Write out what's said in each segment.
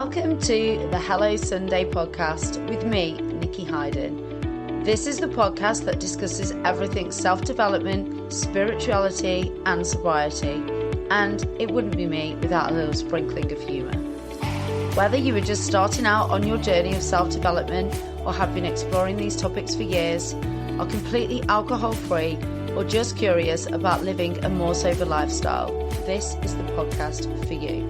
Welcome to the Hello Sunday podcast with me, Nikki Hayden. This is the podcast that discusses everything self-development, spirituality and sobriety. And it wouldn't be me without a little sprinkling of humour. Whether you are just starting out on your journey of self-development or have been exploring these topics for years, are completely alcohol-free or just curious about living a more sober lifestyle, this is the podcast for you.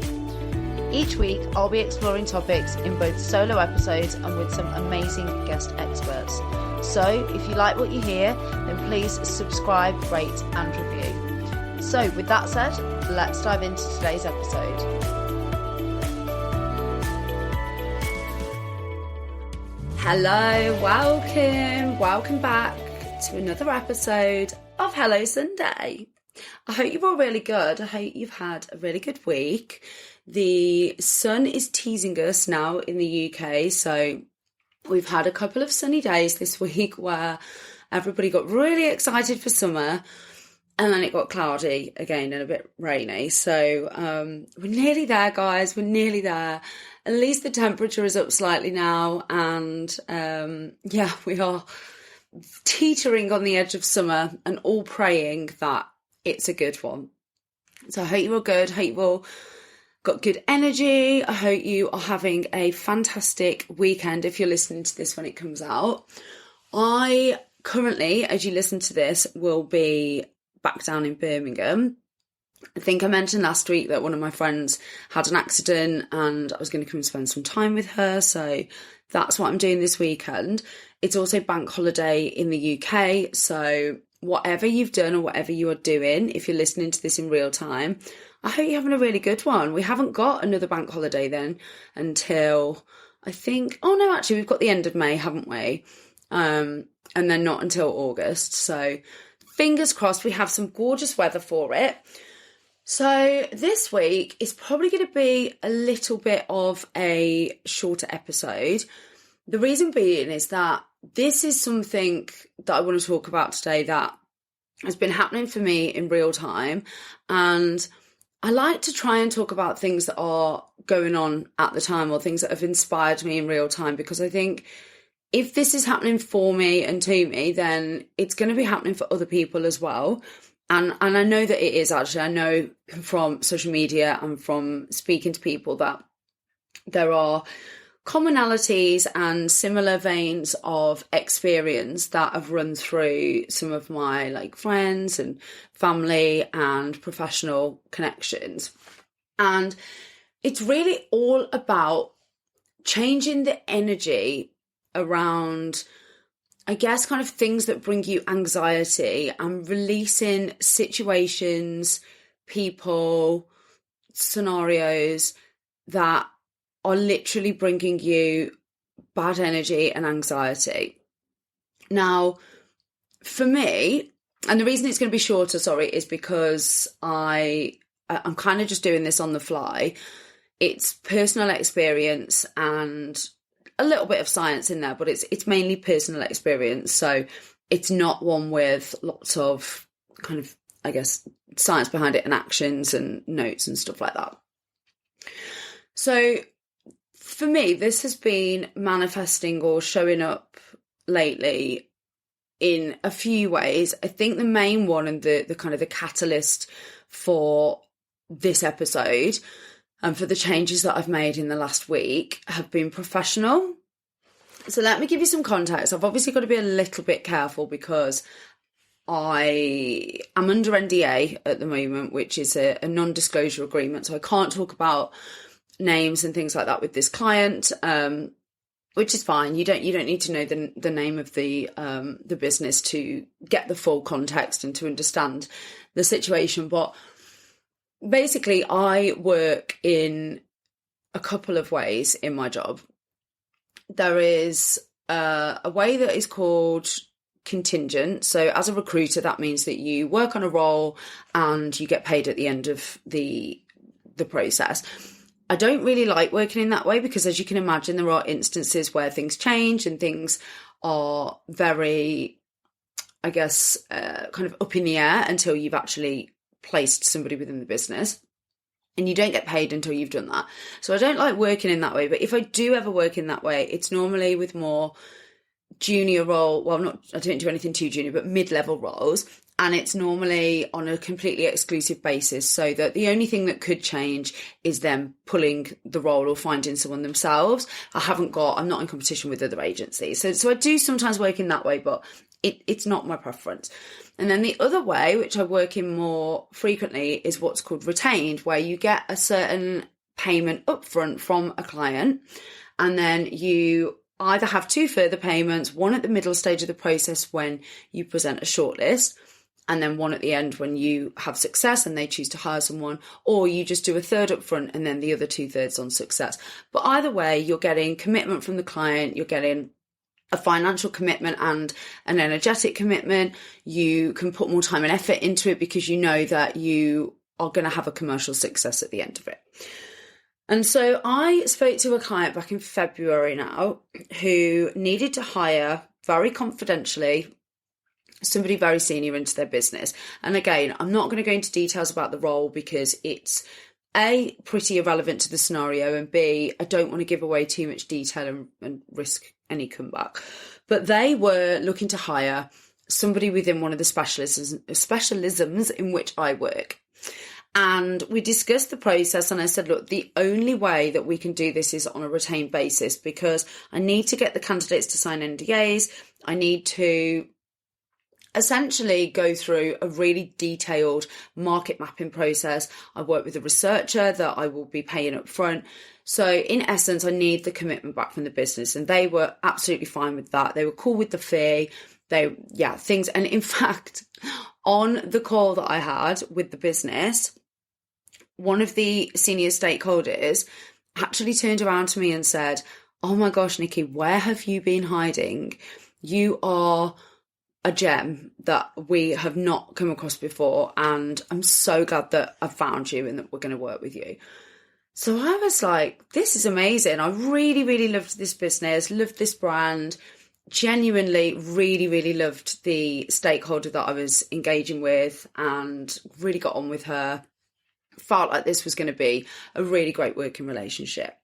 Each week, I'll be exploring topics in both solo episodes and with some amazing guest experts. So if you like what you hear, then please subscribe, rate and review. So with that said, let's dive into today's episode. Hello, welcome back to another episode of Hello Sunday. I hope you're all really good. I hope you've had a really good week. The sun is teasing us now in the UK, so we've had a couple of sunny days this week where everybody got really excited for summer, and then it got cloudy again and a bit rainy. So we're nearly there, guys. We're nearly there. At least the temperature is up slightly now, and we are teetering on the edge of summer and all praying that it's a good one. So I hope you're all good. I hope you all got good energy. I hope you are having a fantastic weekend if you're listening to this when it comes out. I currently, as you listen to this, will be back down in Birmingham. I think I mentioned last week that one of my friends had an accident and I was going to come and spend some time with her. So that's what I'm doing this weekend. It's also bank holiday in the UK. So whatever you've done or whatever you are doing, if you're listening to this in real time, I hope you're having a really good one. We haven't got another bank holiday then until we've got the end of May, haven't we? And then not until August. So fingers crossed we have some gorgeous weather for it. So this week is probably going to be a little bit of a shorter episode. The reason being is that this is something that I want to talk about today that has been happening for me in real time. And I like to try and talk about things that are going on at the time or things that have inspired me in real time, because I think if this is happening for me and to me, then it's going to be happening for other people as well. And I know that it is actually. I know from social media and from speaking to people that there are commonalities and similar veins of experience that have run through some of my friends and family and professional connections. And it's really all about changing the energy around, I guess, kind of things that bring you anxiety and releasing situations, people, scenarios that are literally bringing you bad energy and anxiety. Now, for me, and the reason it's going to be shorter, is because I'm kind of just doing this on the fly. It's personal experience and a little bit of science in there, but it's mainly personal experience. So it's not one with lots of kind of, I guess, science behind it and actions and notes and stuff like that. So for me, this has been manifesting or showing up lately in a few ways. I think the main one and the kind of the catalyst for this episode and for the changes that I've made in the last week have been professional. So let me give you some context. I've obviously got to be a little bit careful because I am under NDA at the moment, which is a non-disclosure agreement. So I can't talk about names and things like that with this client, which is fine. You don't need to know the name of the business to get the full context and to understand the situation. But basically, I work in a couple of ways in my job. There is a way that is called contingent. So as a recruiter, that means that you work on a role and you get paid at the end of the process. I don't really like working in that way because, as you can imagine, there are instances where things change and things are very, I guess, kind of up in the air until you've actually placed somebody within the business. and you don't get paid until you've done that. So I don't like working in that way. But if I do ever work in that way, it's normally with more junior role. Well, I don't do anything too junior, but mid-level roles. And it's normally on a completely exclusive basis, so that the only thing that could change is them pulling the role or finding someone themselves. I'm not in competition with other agencies. So I do sometimes work in that way, but it's not my preference. And then the other way, which I work in more frequently, is what's called retained, where you get a certain payment upfront from a client, and then you either have two further payments, one at the middle stage of the process when you present a shortlist, and then one at the end when you have success and they choose to hire someone, or you just do a third up front and then the other 2/3 on success. But either way, you're getting commitment from the client, you're getting a financial commitment and an energetic commitment. You can put more time and effort into it because you know that you are going to have a commercial success at the end of it. And so I spoke to a client back in February now who needed to hire very confidentially somebody very senior into their business. And again, I'm not going to go into details about the role because it's A, pretty irrelevant to the scenario, and B, I don't want to give away too much detail and risk any comeback. But they were looking to hire somebody within one of the specialisms in which I work. And we discussed the process, and I said, look, the only way that we can do this is on a retained basis, because I need to get the candidates to sign NDAs. I need to essentially go through a really detailed market mapping process. I work with a researcher that I will be paying up front. So in essence, I need the commitment back from the business, and they were absolutely fine with that. They were cool with the fee. Things. And in fact, on the call that I had with the business, one of the senior stakeholders actually turned around to me and said, "Oh my gosh, Nikki, where have you been hiding? You are a gem that we have not come across before, and I'm so glad that I found you and that we're going to work with you." So I was like, this is amazing. I really, really loved this business, loved this brand, genuinely really, really loved the stakeholder that I was engaging with, and really got on with her. Felt like this was going to be a really great working relationship.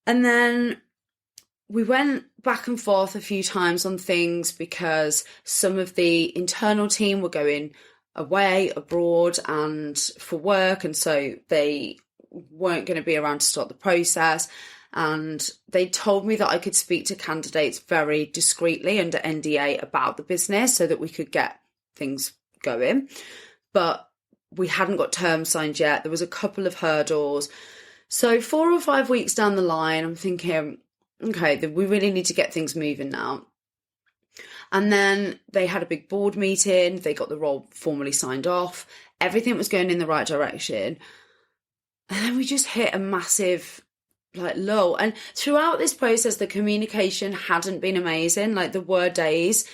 And then we went back and forth a few times on things because some of the internal team were going away abroad and for work, and so they weren't going to be around to start the process. And they told me that I could speak to candidates very discreetly under NDA about the business so that we could get things going. But we hadn't got terms signed yet. There was a couple of hurdles. So 4 or 5 weeks down the line, I'm thinking, okay, we really need to get things moving now. And then they had a big board meeting. They got the role formally signed off. Everything was going in the right direction. And then we just hit a massive lull. And throughout this process, the communication hadn't been amazing. There were days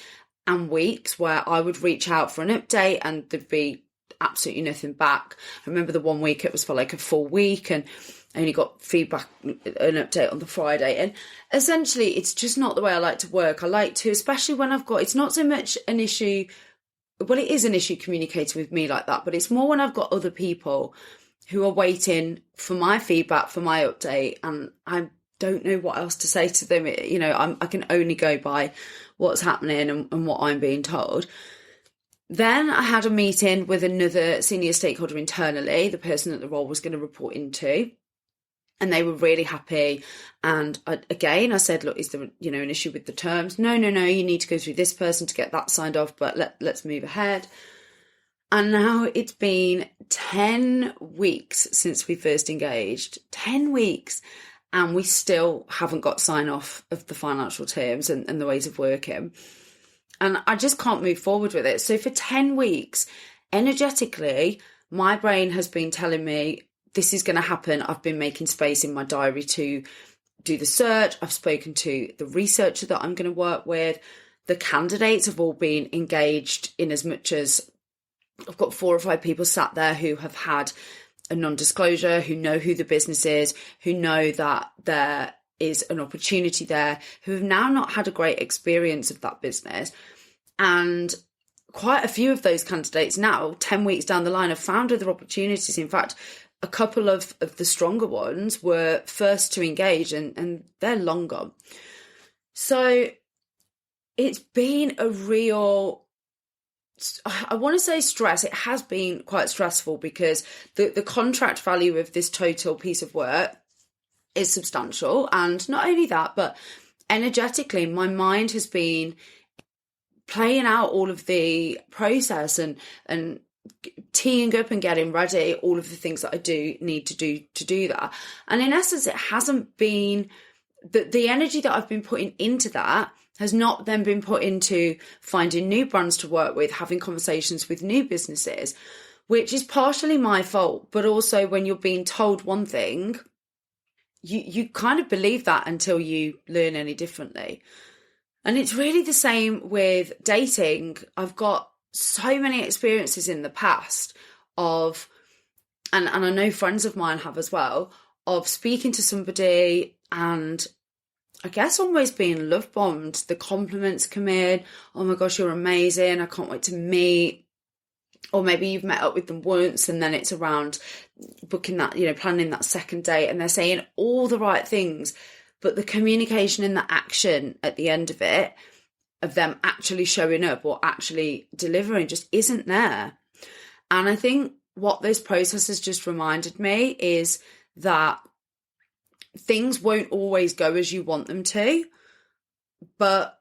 and weeks where I would reach out for an update and there'd be absolutely nothing back. I remember the one week it was for a full week, and I only got feedback, an update on the Friday. And essentially, it's just not the way I like to work. I like to, especially when it's not so much an issue, well, it is an issue communicating with me like that, but it's more when I've got other people who are waiting for my feedback, for my update, and I don't know what else to say to them. I can only go by what's happening and what I'm being told. Then I had a meeting with another senior stakeholder internally, the person that the role was going to report into, and they were really happy. And I said, look, is there an issue with the terms? No, you need to go through this person to get that signed off, but let's move ahead. And now it's been 10 weeks since we first engaged, 10 weeks, and we still haven't got sign off of the financial terms and the ways of working. And I just can't move forward with it. So for 10 weeks, energetically, my brain has been telling me this is going to happen. I've been making space in my diary to do the search. I've spoken to the researcher that I'm going to work with. The candidates have all been engaged in as much as I've got 4 or 5 people sat there who have had a non-disclosure, who know who the business is, who know that there is an opportunity there, who have now not had a great experience of that business. And quite a few of those candidates now, 10 weeks down the line, have found other opportunities. In fact, a couple of the stronger ones were first to engage, and they're long gone. So it's been a real, I want to say stress. It has been quite stressful because the contract value of this total piece of work is substantial. And not only that, but energetically, my mind has been playing out all of the process and teeing up and getting ready all of the things that I do need to do that. And in essence, it hasn't been the energy that I've been putting into that has not then been put into finding new brands to work with, having conversations with new businesses, which is partially my fault. But also when you're being told one thing, you kind of believe that until you learn any differently. And it's really the same with dating. I've got so many experiences in the past of, and I know friends of mine have as well, of speaking to somebody and I guess almost being love bombed. The compliments come in. Oh my gosh, you're amazing. I can't wait to meet. Or maybe you've met up with them once and then it's around booking that, planning that second date, and they're saying all the right things, but the communication and the action at the end of it, of them actually showing up or actually delivering, just isn't there. And I think what this process has just reminded me is that things won't always go as you want them to, but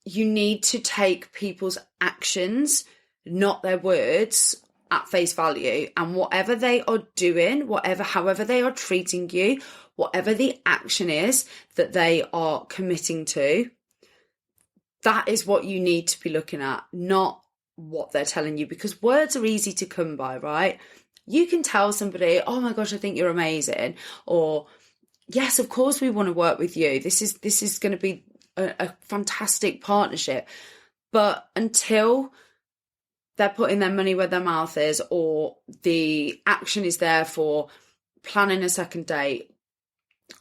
you need to take people's actions, not their words, at face value. And whatever they are doing, however they are treating you, whatever the action is that they are committing to, that is what you need to be looking at, not what they're telling you, because words are easy to come by, right? You can tell somebody, oh my gosh, I think you're amazing, or yes, of course we want to work with you. This is going to be a fantastic partnership. But until they're putting their money where their mouth is, or the action is there for planning a second date,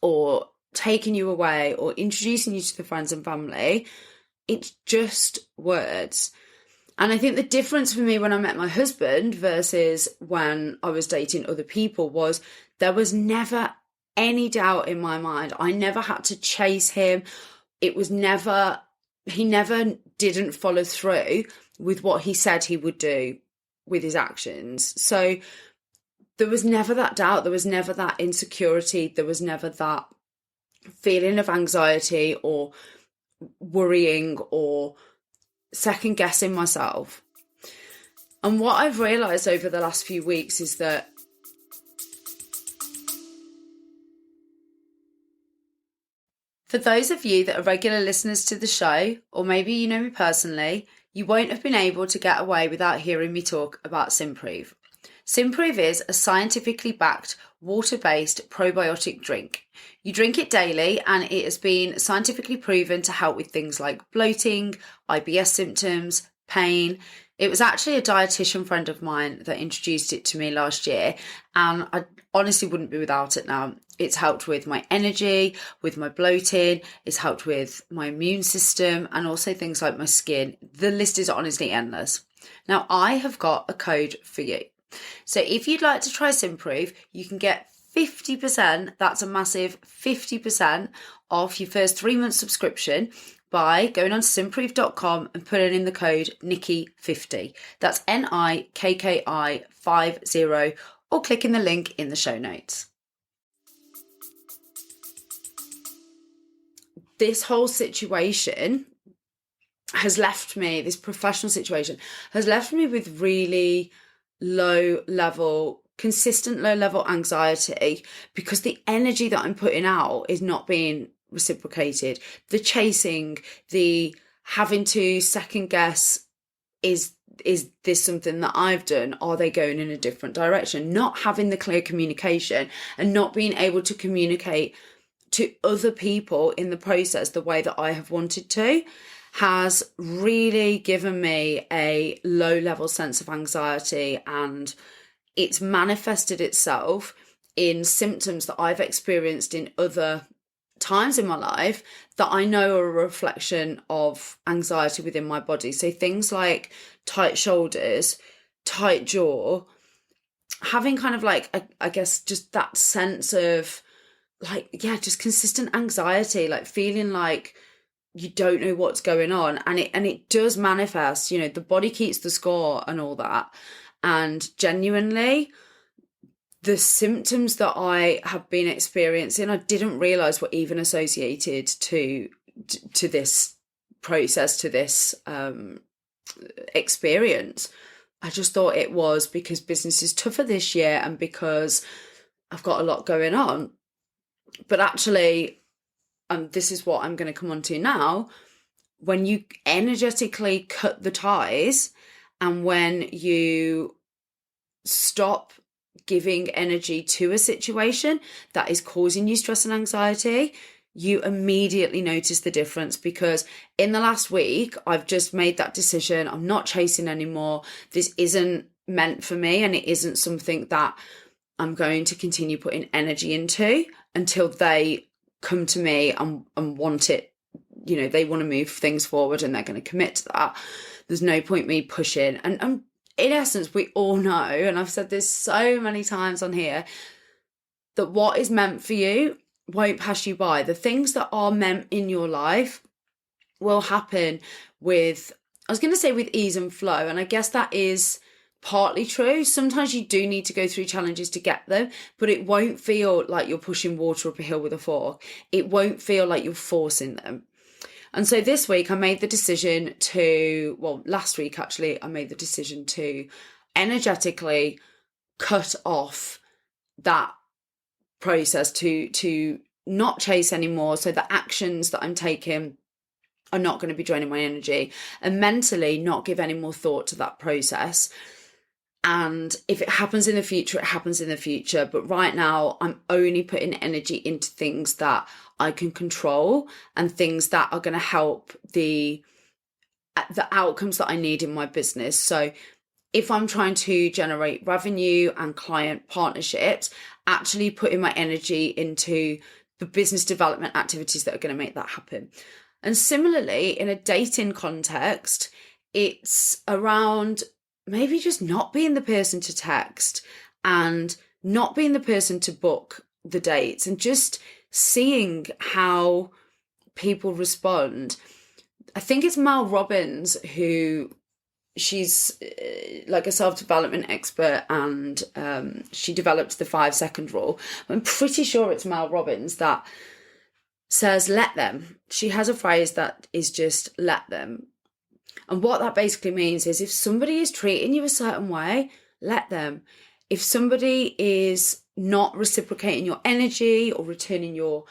or taking you away, or introducing you to the friends and family, it's just words. And I think the difference for me when I met my husband versus when I was dating other people was there was never any doubt in my mind. I never had to chase him. He never didn't follow through with what he said he would do with his actions. So there was never that doubt. There was never that insecurity. There was never that feeling of anxiety or worrying or second guessing myself. And what I've realised over the last few weeks is that for those of you that are regular listeners to the show, or maybe you know me personally, you won't have been able to get away without hearing me talk about Simprove. Simprove is a scientifically backed, water-based probiotic drink. You drink it daily and it has been scientifically proven to help with things like bloating, IBS symptoms, pain. It was actually a dietitian friend of mine that introduced it to me last year, and I honestly wouldn't be without it now. It's helped with my energy, with my bloating, it's helped with my immune system, and also things like my skin. The list is honestly endless. Now, I have got a code for you. So if you'd like to try Simprove, you can get 50%, that's a massive 50% off your first 3-month subscription by going on to simprove.com and putting in the code Nikki50. That's NIKKI50, or clicking the link in the show notes. This whole situation has left me, this professional situation has left me with really consistent low level anxiety, because the energy that I'm putting out is not being reciprocated. The chasing, the having to second guess, is this something that I've done? Are they going in a different direction? Not having the clear communication and not being able to communicate to other people in the process the way that I have wanted to has really given me a low level sense of anxiety, and it's manifested itself in symptoms that I've experienced in other times in my life that I know are a reflection of anxiety within my body. So things like tight shoulders, tight jaw, having kind of like, I guess, just that sense of like, yeah, just consistent anxiety, like feeling like you don't know what's going on. And it does manifest, you know, the body keeps the score and all that. And genuinely, the symptoms that I have been experiencing, I didn't realize were even associated to this process, to this experience. I just thought it was because business is tougher this year and because I've got a lot going on. But actually, this is what I'm going to come on to now. When you energetically cut the ties and when you stop giving energy to a situation that is causing you stress and anxiety, you immediately notice the difference. Because in the last week, I've just made that decision. I'm not chasing anymore. This isn't meant for me, and it isn't something that I'm going to continue putting energy into until they come to me and want it. You know, they want to move things forward and they're going to commit to that. There's no point me pushing. And in essence, we all know, and I've said this so many times on here, that what is meant for you won't pass you by. The things that are meant in your life will happen with, I was going to say with ease and flow. And I guess that is partly true. Sometimes you do need to go through challenges to get them, but it won't feel like you're pushing water up a hill with a fork. It won't feel like you're forcing them. And so this week I made the decision to, well, last week actually, I made the decision to energetically cut off that process, to not chase anymore. So the actions that I'm taking are not going to be draining my energy, and mentally not give any more thought to that process. And if it happens in the future, it happens in the future. But right now, I'm only putting energy into things that I can control and things that are going to help the outcomes that I need in my business. So if I'm trying to generate revenue and client partnerships, actually putting my energy into the business development activities that are going to make that happen. And similarly, in a dating context, it's around maybe just not being the person to text and not being the person to book the dates and just seeing how people respond. I think it's Mel Robbins who, she's like a self-development expert, and she developed the 5-second rule. I'm pretty sure it's Mel Robbins that says, let them. She has a phrase that is just let them. And what that basically means is if somebody is treating you a certain way, let them. If somebody is not reciprocating your energy or returning your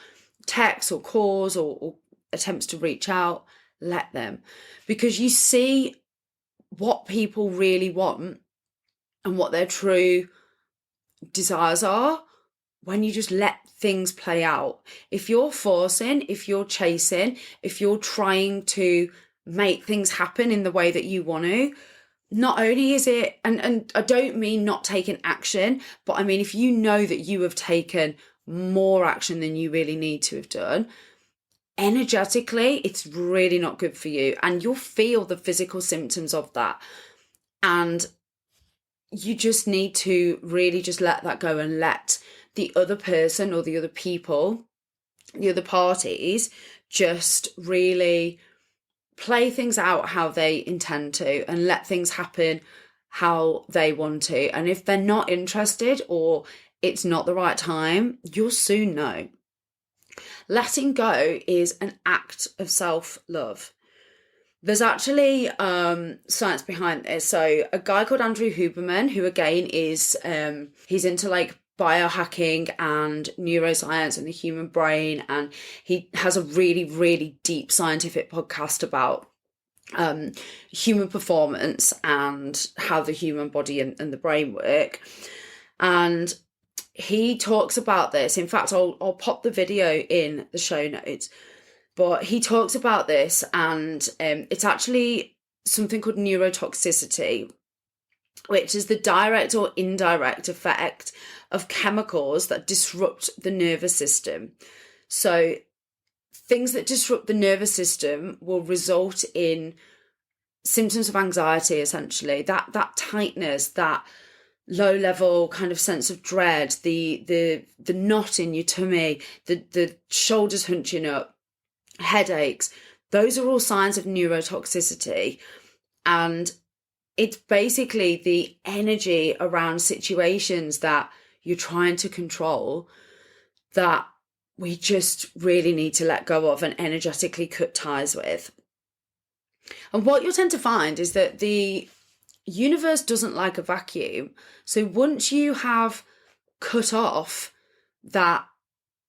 texts or calls or attempts to reach out, let them. Because you see what people really want and what their true desires are when you just let things play out. If you're forcing, if you're chasing, if you're trying to make things happen in the way that you want to, not only is it, and I don't mean not taking action, but I mean if you know that you have taken more action than you really need to have done, energetically it's really not good for you, and you'll feel the physical symptoms of that. And you just need to really just let that go and let the other person or the other people, the other parties, just really play things out how they intend to and let things happen how they want to. And if they're not interested or it's not the right time, you'll soon know. Letting go is an act of self-love. There's actually science behind this. So a guy called Andrew Huberman, who again is, he's into like biohacking and neuroscience and the human brain, and he has a really, really deep scientific podcast about human performance and how the human body and the brain work. And he talks about this. In fact, I'll pop the video in the show notes. But he talks about this, and it's actually something called neurotoxicity, which is the direct or indirect effect of chemicals that disrupt the nervous system. So things that disrupt the nervous system will result in symptoms of anxiety, essentially, that tightness, that low level kind of sense of dread, the knot in your tummy, the shoulders hunching up, headaches. Those are all signs of neurotoxicity. And it's basically the energy around situations that you're trying to control that we just really need to let go of and energetically cut ties with. And what you'll tend to find is that the universe doesn't like a vacuum. So once you have cut off that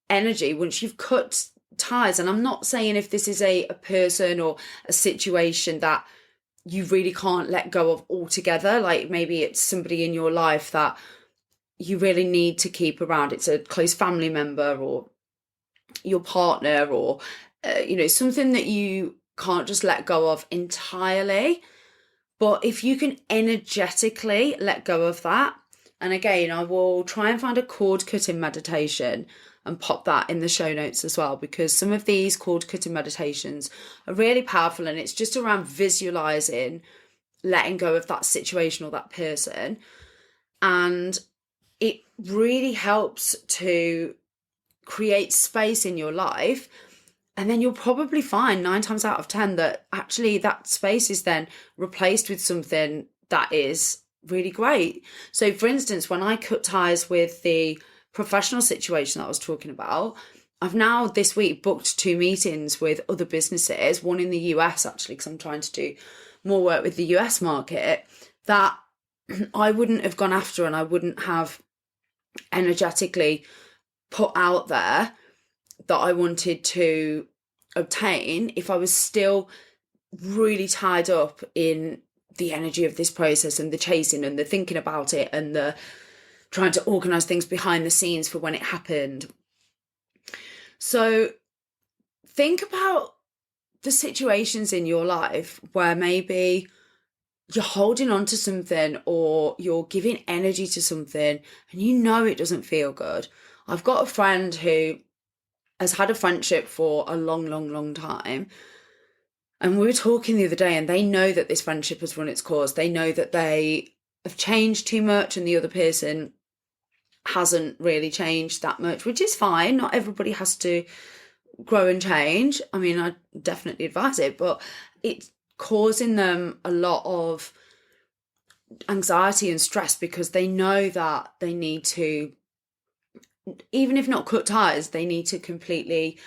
energy, once you've cut ties, and I'm not saying if this is a person or a situation that you really can't let go of altogether, like maybe it's somebody in your life that you really need to keep around, it's a close family member or your partner, or something that you can't just let go of entirely. But if you can energetically let go of that, and again, I will try and find a cord cutting meditation and pop that in the show notes as well, because some of these cord cutting meditations are really powerful, and it's just around visualizing letting go of that situation or that person. And it really helps to create space in your life. And then you'll probably find 9 times out of 10 that actually that space is then replaced with something that is really great. So for instance, when I cut ties with the professional situation that I was talking about, I've now this week booked 2 meetings with other businesses, one in the US actually, because I'm trying to do more work with the US market, that I wouldn't have gone after and I wouldn't have energetically put out there that I wanted to obtain if I was still really tied up in the energy of this process and the chasing and the thinking about it and the trying to organize things behind the scenes for when it happened. So think about the situations in your life where maybe you're holding on to something or you're giving energy to something and you know it doesn't feel good. I've got a friend who has had a friendship for a long, long, long time. And we were talking the other day, and they know that this friendship has run its course. They know that they have changed too much and the other person hasn't really changed that much, which is fine. Not everybody has to grow and change. I mean, I definitely advise it, but it's causing them a lot of anxiety and stress because they know that they need to, even if not cut ties, they need to completely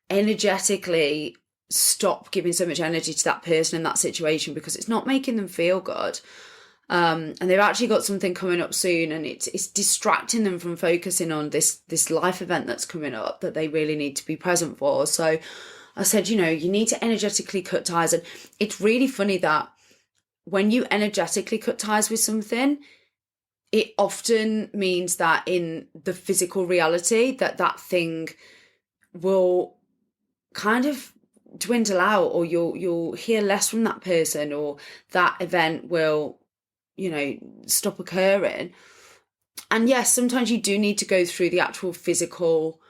energetically stop giving so much energy to that person in that situation because it's not making them feel good. And they've actually got something coming up soon, and it's distracting them from focusing on this life event that's coming up that they really need to be present for. So I said, you need to energetically cut ties. And it's really funny that when you energetically cut ties with something, it often means that in the physical reality that thing will kind of dwindle out, or you'll hear less from that person, or that event will, stop occurring. And yes, sometimes you do need to go through the actual physical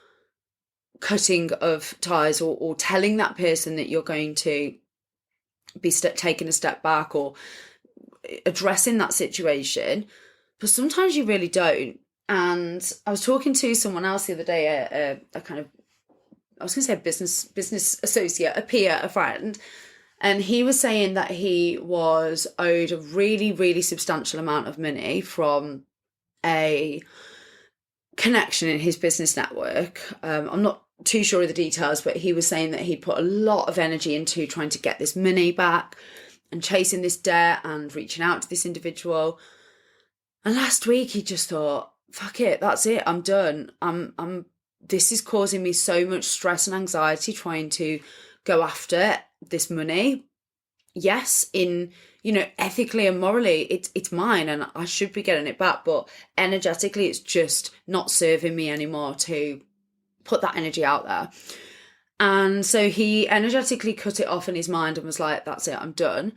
cutting of ties, or telling that person that you're going to be taking a step back or addressing that situation. But sometimes you really don't. And I was talking to someone else the other day, a kind of, I was going to say a business associate, a peer, a friend. And he was saying that he was owed a really, really substantial amount of money from a connection in his business network. I'm not too sure of the details, but he was saying that he put a lot of energy into trying to get this money back and chasing this debt and reaching out to this individual. And last week he just thought, fuck it, that's it, I'm done. This is causing me so much stress and anxiety trying to go after this money. Yes, ethically and morally, it's mine and I should be getting it back, but energetically it's just not serving me anymore to put that energy out there. And so he energetically cut it off in his mind and was like, that's it, I'm done.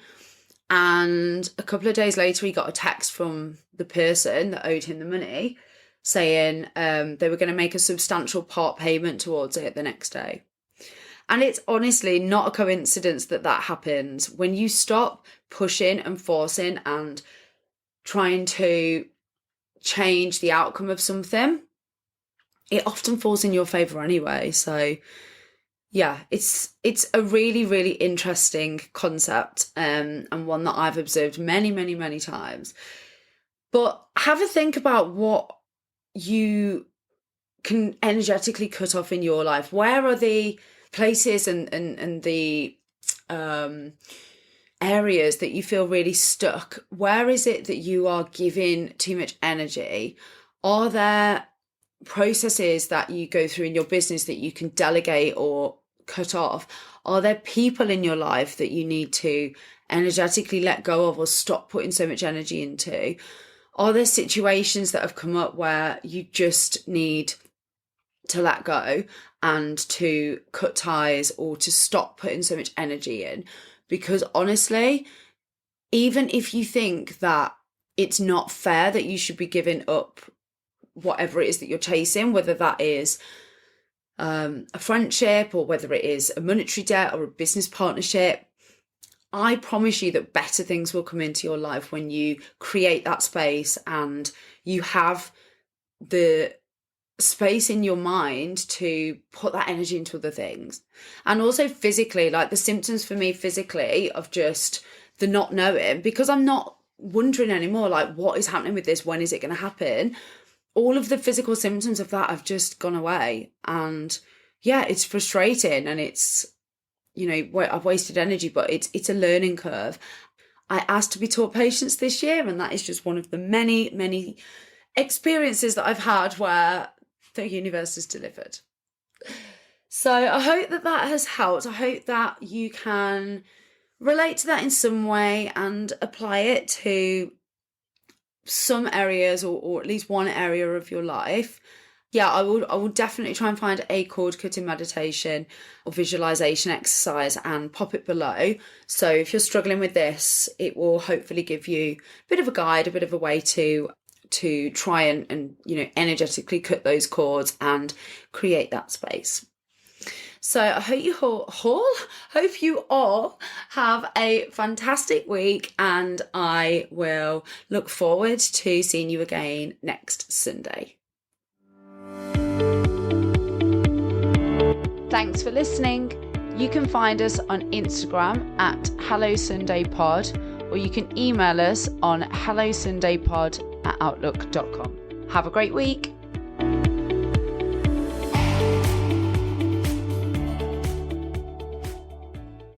And a couple of days later, he got a text from the person that owed him the money saying they were going to make a substantial part payment towards it the next day. And it's honestly not a coincidence that happens. When you stop pushing and forcing and trying to change the outcome of something, it often falls in your favor anyway. So yeah, it's a really, really interesting concept, and one that I've observed many, many, many times. But have a think about what you can energetically cut off in your life. Where are the places and the areas that you feel really stuck? Where is it that you are giving too much energy? Are there processes that you go through in your business that you can delegate or cut off? Are there people in your life that you need to energetically let go of or stop putting so much energy into? Are there situations that have come up where you just need to let go and to cut ties or to stop putting so much energy in? Because honestly, even if you think that it's not fair that you should be giving up whatever it is that you're chasing, whether that is a friendship or whether it is a monetary debt or a business partnership, I promise you that better things will come into your life when you create that space and you have the space in your mind to put that energy into other things. And also physically, like the symptoms for me physically of just the not knowing, because I'm not wondering anymore, like, what is happening with this? When is it going to happen? All of the physical symptoms of that have just gone away. And yeah, it's frustrating and it's, I've wasted energy, but it's a learning curve. I asked to be taught patience this year, and that is just one of the many, many experiences that I've had where the universe has delivered. So I hope that has helped. I hope that you can relate to that in some way and apply it to some areas or at least one area of your life. Yeah, I will definitely try and find a cord cutting meditation or visualization exercise and pop it below. So if you're struggling with this, it will hopefully give you a bit of a guide, a bit of a way to try and energetically cut those cords and create that space. So I hope you all have a fantastic week, and I will look forward to seeing you again next Sunday. Thanks for listening. You can find us on Instagram at HelloSundayPod, or you can email us on hellosundaypod@outlook.com. Have a great week.